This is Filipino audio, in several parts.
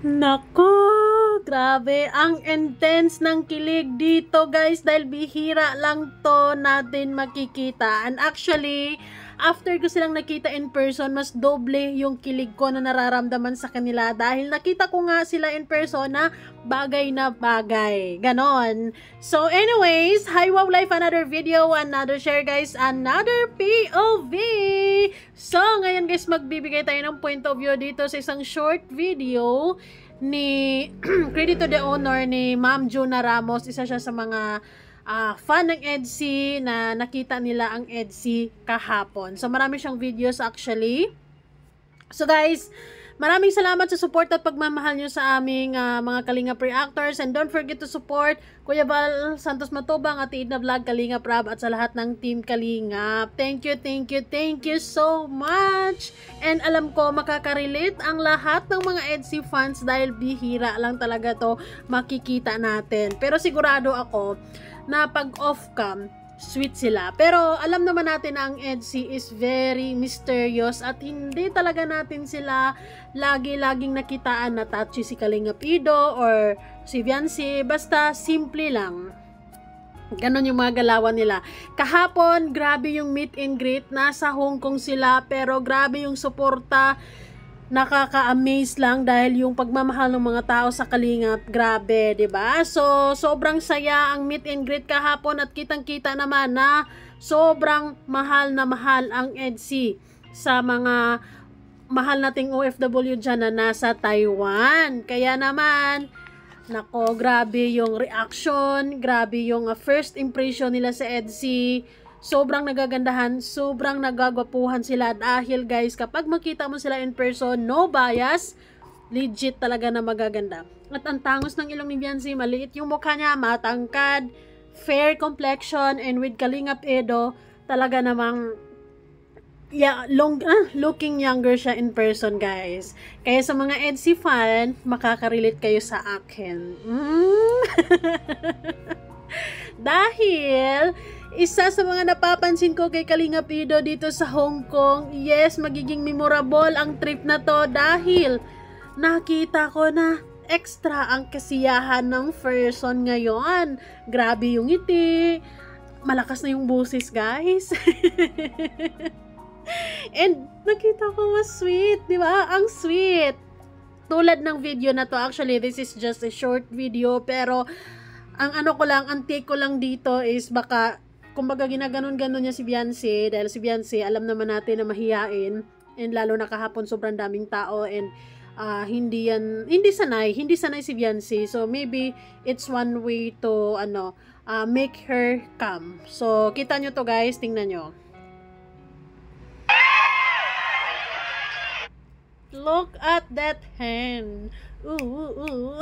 Naku, grabe. Ang intense ng kilig dito, guys. Dahil bihira lang to natin makikita. And actually, after ko silang nakita in person, mas doble yung kilig ko na nararamdaman sa kanila. Dahil nakita ko nga sila in person na bagay. Ganon. So anyways, hi Wow Life, another video, another share guys, another POV. So ngayon guys, magbibigay tayo ng point of view dito sa isang short video ni credit to the owner ni Ma'am Juna Ramos. Isa siya sa mga fan ng EDSI na nakita nila ang EDSI kahapon. So marami siyang videos actually. So guys, maraming salamat sa support at pagmamahal nyo sa aming mga Kalingap reactors, and don't forget to support Kuya Val Santos Matubang at Idna Vlog, Kalingap Rab, at sa lahat ng team Kalingap. Thank you so much. And alam ko makakarelate ang lahat ng mga EDSI fans dahil bihira lang talaga to makikita natin. Pero sigurado ako na pag off-cam, sweet sila. Pero alam naman natin na ang EDSI is very mysterious at hindi talaga natin sila laging nakitaan na touchy si Kalingap Ido or si Viancy. Basta simple lang. Ganon yung mga galawan nila. Kahapon, grabe yung meet and greet. Nasa Hong Kong sila, pero grabe yung suporta. Nakaka-amaze lang dahil yung pagmamahal ng mga tao sa Kalingap, grabe, 'di ba? So, sobrang saya ang meet and greet kahapon at kitang-kita naman na sobrang mahal na mahal ang EDSI sa mga mahal nating OFW dyan na nasa Taiwan. Kaya naman, nako, grabe yung reaction, grabe yung first impression nila sa EDSI. Sobrang nagagandahan, sobrang nagagwapuhan sila dahil guys, kapag makita mo sila in person, no bias, legit talaga na magaganda. At ang tangos ng ilong ni Viancy, maliit yung mukha niya, matangkad, fair complexion, and with Kalingap Edo, talaga namang looking younger siya in person guys. Kaya sa mga EDSI fan, makakarelate kayo sa akin. Dahil isa sa mga napapansin ko kay Kalingap Ido dito sa Hong Kong, yes, magiging memorable ang trip na to dahil nakita ko na extra ang kasiyahan ng person ngayon. Grabe yung ngiti, malakas na yung boses guys. And nakita ko mas sweet, di ba? Ang sweet. Tulad ng video na to, actually this is just a short video, pero ang ang take ko lang dito is baka kumbaga ginaganon-ganon niya si Viancy dahil si Viancy alam naman natin na mahiyain, and lalo na kahapon sobrang daming tao, and hindi sanay si Viancy. So maybe it's one way to make her calm. So kita nyo to guys, tingnan nyo. Look at that hand. Ooh.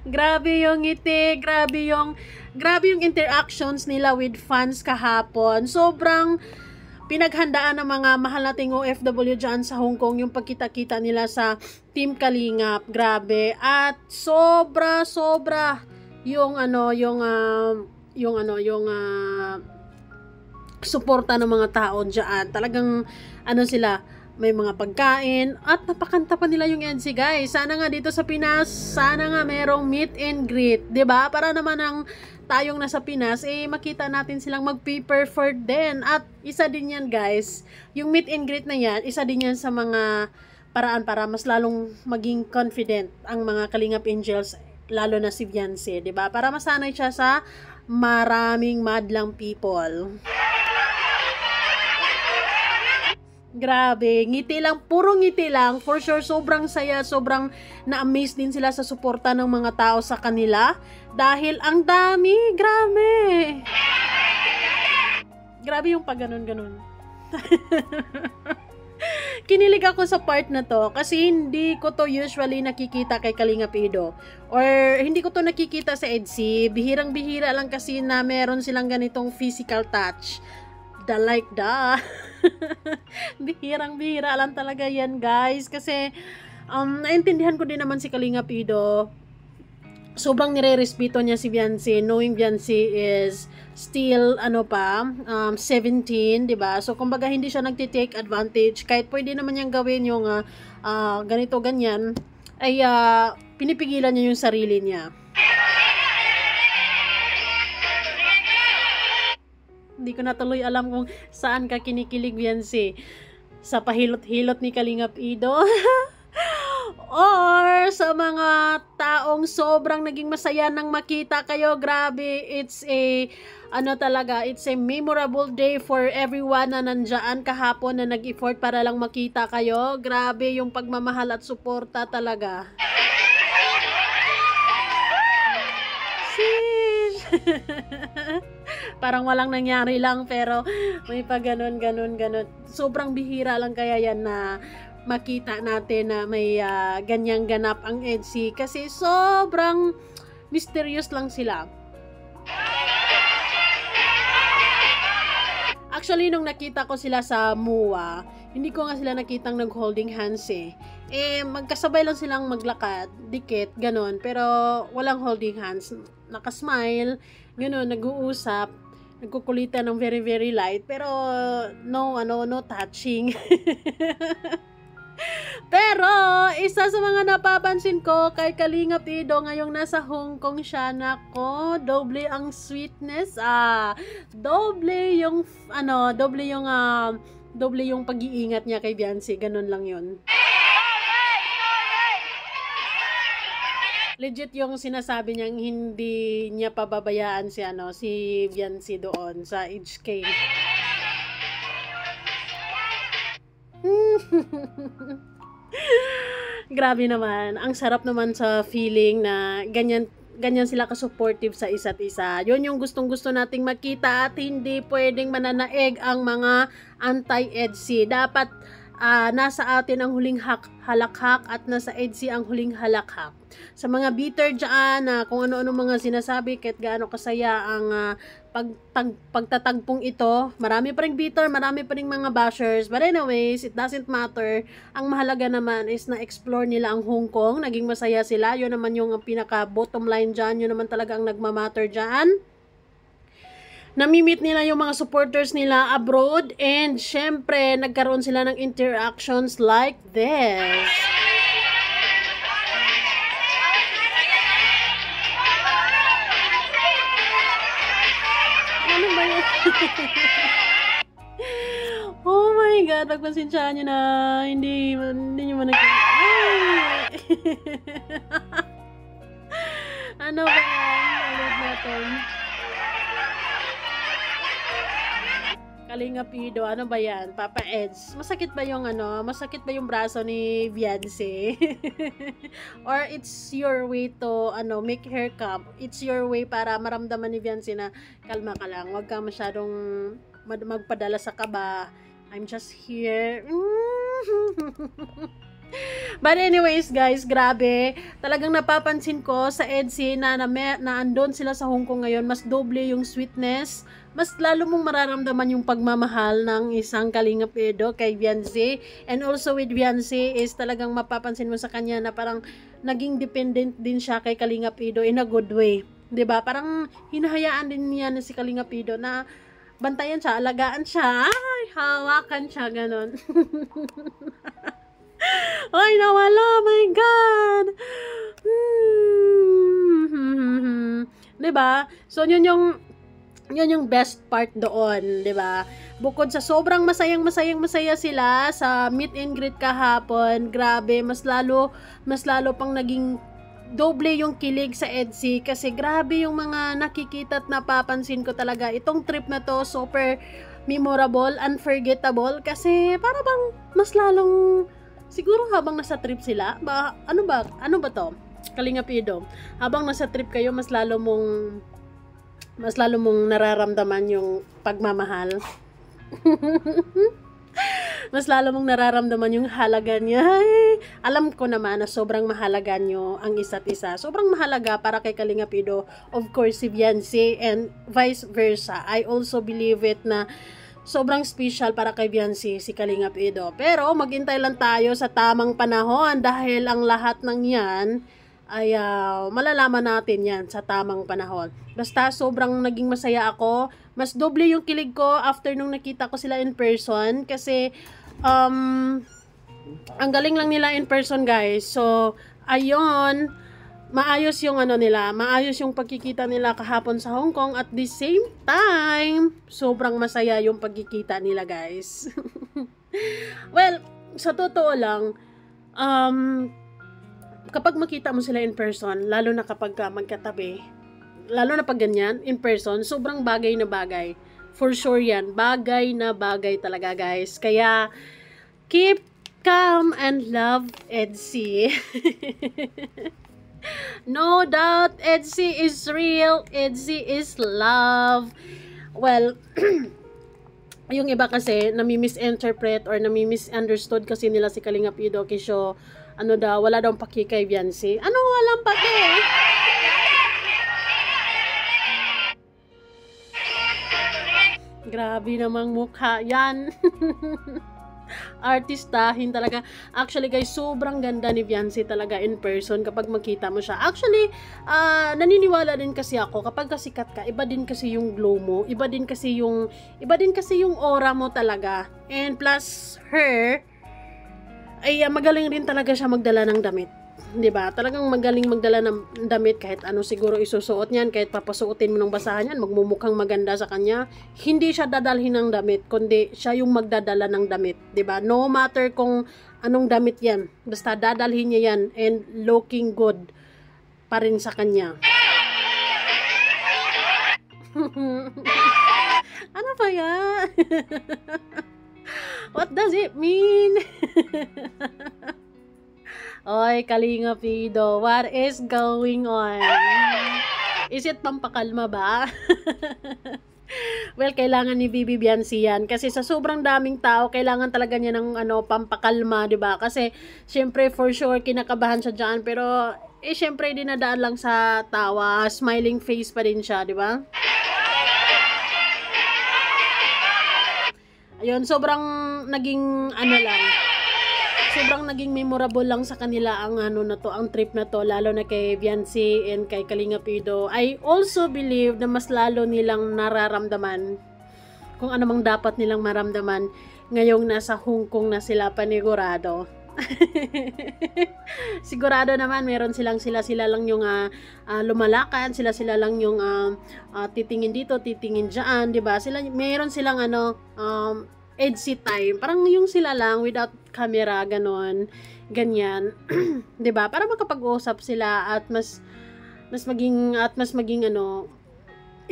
Grabe yung ngiti, grabe yung interactions nila with fans kahapon. Sobrang pinaghandaan ng mga mahal nating OFW dyan sa Hong Kong yung pagkita-kita nila sa Team Kalingap. Grabe. At sobra yung suporta ng mga tao dyan. Talagang sila, may mga pagkain at napakanta pa nila yung EDSI guys. Sana nga dito sa Pinas, sana nga merong meet and greet, 'di ba? Para naman ang tayong nasa Pinas makita natin silang mag-prepare for din. At isa din yan guys, yung meet and greet na yan, isa din yan sa mga paraan para mas lalong maging confident ang mga Kalingap Angels, lalo na si Viancy, 'di ba? Para masanay siya sa maraming madlang people. Grabe, ngiti lang, puro ngiti lang. For sure, sobrang saya, sobrang na-amaze din sila sa suporta ng mga tao sa kanila. Dahil ang dami, grabe. Grabe yung pag ganon. Kinilig ako sa part na to kasi hindi ko to usually nakikita kay Kalingap Ido. Or hindi ko to nakikita sa EDSI. Bihirang-bihira lang kasi na meron silang ganitong physical touch. Bihirang-bihira lang talaga yan guys, kasi naintindihan ko din naman si Kalingap Ido sobrang nire-respeto niya si Beyonce, knowing Beyonce is still 17, 'di ba? So kumbaga hindi siya nagti-take advantage, kahit pwede naman niyang gawin yung ganito ganyan, ay pinipigilan niya yung sarili niya. Hindi ko na tuloy alam kung saan ka kinikilig, Beyonce. Sa pahilot-hilot ni Kalingap Ido or sa mga taong sobrang naging masaya nang makita kayo. Grabe, it's a it's a memorable day for everyone na nandyan kahapon na nag-effort para lang makita kayo. Grabe yung pagmamahal at suporta talaga. Parang walang nangyari lang, pero may pa ganun. Sobrang bihira lang kaya yan na makita natin na may ganyang ganap ang EDSI, kasi sobrang mysterious lang sila. Actually, nung nakita ko sila sa MUA, hindi ko nga sila nakitang nag-holding hands magkasabay lang silang maglakad, dikit, ganun, pero walang holding hands. Nakasmile, ganun, nag-uusap, nagkukulitan ng very very light, pero no touching. Pero isa sa mga napapansin ko kay Kalingap Ido ngayong nasa Hong Kong siya, nako, doble ang sweetness, doble yung pag-iingat niya kay Beyonce, ganun lang yun. Legit yung sinasabi niyang hindi niya pababayaan si Beyonce doon sa HK. Grabe naman, ang sarap naman sa feeling na ganyan sila ka-supportive sa isa't isa. Yun yung gustong-gusto nating makita, at hindi pwedeng mananaig ang mga anti-EDSI. Dapat nasa atin ang huling halakhak at nasa EDSI ang huling halakhak. Sa mga bitter dyan na kung ano-ano mga sinasabi, kahit gaano kasaya ang pagtatagpong ito, marami pa ring bitter, marami pa ring mga bashers, but anyways, it doesn't matter. Ang mahalaga naman is na-explore nila ang Hong Kong, naging masaya sila, yun naman yung pinaka bottom line dyan, yun naman talaga ang nagmamatter dyan. Namimit nila yung mga supporters nila abroad, and syempre nagkaroon sila ng interactions like this. Ano ba yun? Oh my God, pagpasensyaan nyo na hindi nyo man ano ba yan? Ulit natin. Kalingap Ido, ano ba yan? Papa Eds, masakit ba yung braso ni Beyonce? Or it's your way to make her calm? It's your way para maramdaman ni Beyonce na kalma ka lang, wag ka masyadong magpadala sa kaba. I'm just here. But anyways guys, grabe, talagang napapansin ko sa EDSI na andon sila sa Hong Kong ngayon, mas doble yung sweetness, mas lalo mong mararamdaman yung pagmamahal ng isang Kalingap Ido kay Beyonce. And also with Beyonce is talagang mapapansin mo sa kanya na parang naging dependent din siya kay Kalingap Ido in a good way, 'di ba? Parang hinahayaan din niya na si Kalingap Ido na bantayan siya, alagaan siya, hawakan siya, ganon. Ay, nawala, my God. Diba? So, yun yung best part doon, diba? Bukod sa sobrang masaya sila sa meet and greet kahapon, grabe, mas lalo pang naging doble yung kilig sa EDSI, kasi grabe yung mga nakikita at napapansin ko talaga. Itong trip na to, super memorable, unforgettable, kasi para bang mas lalong, siguro habang nasa trip sila, ano ba to? Kalingap Ido, habang nasa trip kayo, mas lalo mong nararamdaman yung pagmamahal. Mas lalo mong nararamdaman yung halaga niya. Ay, alam ko naman na sobrang mahalaga nyo ang isa't isa. Sobrang mahalaga para kay Kalingap Ido, of course, si Beyonce, and vice versa. I also believe it na sobrang special para kay Beyonce si Kalingap Ido. Pero maghintay lang tayo sa tamang panahon, dahil ang lahat ng yan ay malalaman natin yan sa tamang panahon. Basta sobrang naging masaya ako. Mas doble yung kilig ko after nung nakita ko sila in person. Kasi, ang galing lang nila in person, guys. So, ayun, maayos yung ano nila, maayos yung pagkikita nila kahapon sa Hong Kong. At the same time, sobrang masaya yung pagkikita nila, guys. Well, sa totoo lang, kapag makita mo sila in person, lalo na kapag magkatabi, lalo na pag ganyan, in person, sobrang bagay na bagay. For sure yan, bagay na bagay talaga, guys. Kaya, keep calm and love Edsy. No doubt, Edsy is real. Edsy is love. Well, yung iba kasi nami-misinterpret or nami-misunderstood kasi nila si Kalingap Yudoki Show. Ano daw, wala daw paki kay Viancy. Ano walang paki? Grabe namang mukha yan. Artistahin talaga. Actually guys, sobrang ganda ni Viancy talaga in person kapag makita mo siya. Actually, naniniwala din kasi ako kapag kasikat ka, iba din kasi yung glow mo, iba din kasi yung aura mo talaga. And plus her ay magaling rin talaga siya magdala ng damit. 'Di ba? Talagang magaling magdala ng damit kahit ano siguro isusuot niyan, kahit papasuotin mo ng basahan niyan, magmumukhang maganda sa kanya. Hindi siya dadalhin ng damit, kundi siya yung magdadala ng damit, 'di ba? No matter kung anong damit 'yan, basta dadalhin niya 'yan and looking good pa rin sa kanya. Ano ba 'yan? What does it mean? Oy, Kalingap Ido, what is going on? Is it pampakalma ba? Well, kailangan ni Bibi Viancy yan. Kasi sa sobrang daming tao, kailangan talaga niya ng pampakalma, di ba? Kasi, syempre, for sure, kinakabahan siya dyan. Pero, syempre, dinadaan lang sa tawa. Smiling face pa din siya, di ba? Ayun, sobrang naging, sobrang naging memorable lang sa kanila ang ang trip na to, lalo na kay Viancy and kay Kalingap Ido. I also believe na mas lalo nilang nararamdaman kung ano mang dapat nilang maramdaman ngayong nasa Hong Kong na sila, panigurado. Sigurado naman meron sila lang yung lumalakad, sila lang yung titingin dito, titingin diyan, 'di ba? Meron silang Edsy time. Parang yung sila lang without camera, ganon, ganyan. 'Di ba? Para makapag-usap sila at mas maging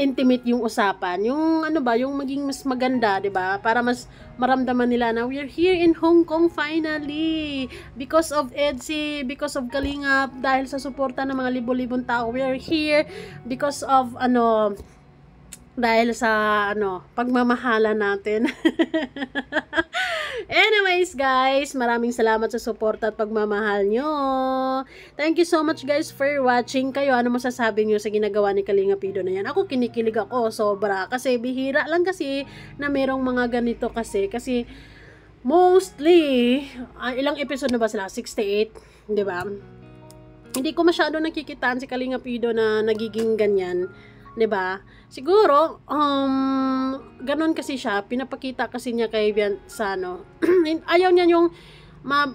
intimate yung usapan. Yung yung maging mas maganda, 'di ba? Para mas maramdaman nila na we're here in Hong Kong finally. Because of Edsy, because of Kalingap, dahil sa suporta ng mga libo-libong tao, we're here because of dahil sa pagmamahala natin. Anyways guys, maraming salamat sa suporta at pagmamahal nyo. Thank you so much guys for watching. Kayo, ano masasabi nyo sa ginagawa ni Kalingap Ido na yan? Ako kinikilig ako sobra kasi bihira lang kasi na merong mga ganito kasi mostly ilang episode na ba sila? 68, 'di ba? Hindi ko masyado nakikitaan si Kalingap Ido na nagiging ganyan. 'Di ba? Siguro ganun kasi siya, pinapakita kasi niya kay Viancy ayaw niya yung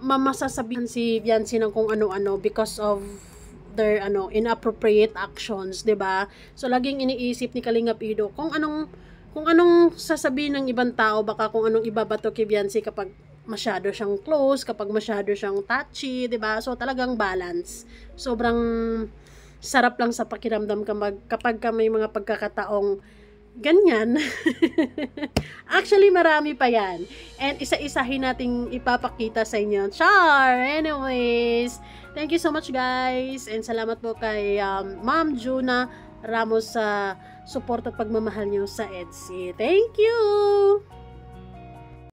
masasabihan si Viancy ng kung ano-ano because of their inappropriate actions, 'di ba? So laging iniisip ni Kalingap Ido kung anong sasabihin ng ibang tao, baka kung anong ibabato kay Viancy kapag masyado siyang close, kapag masyado siyang touchy, 'di ba? So talagang balance. Sobrang sarap lang sa pakiramdam kapag may mga pagkakataong ganyan. Actually, marami pa yan. And isa-isahin nating ipapakita sa inyo. Char! Anyways, thank you so much guys. And salamat po kay Ma'am Juna Ramos sa support at pagmamahal nyo sa Edsy. Thank you!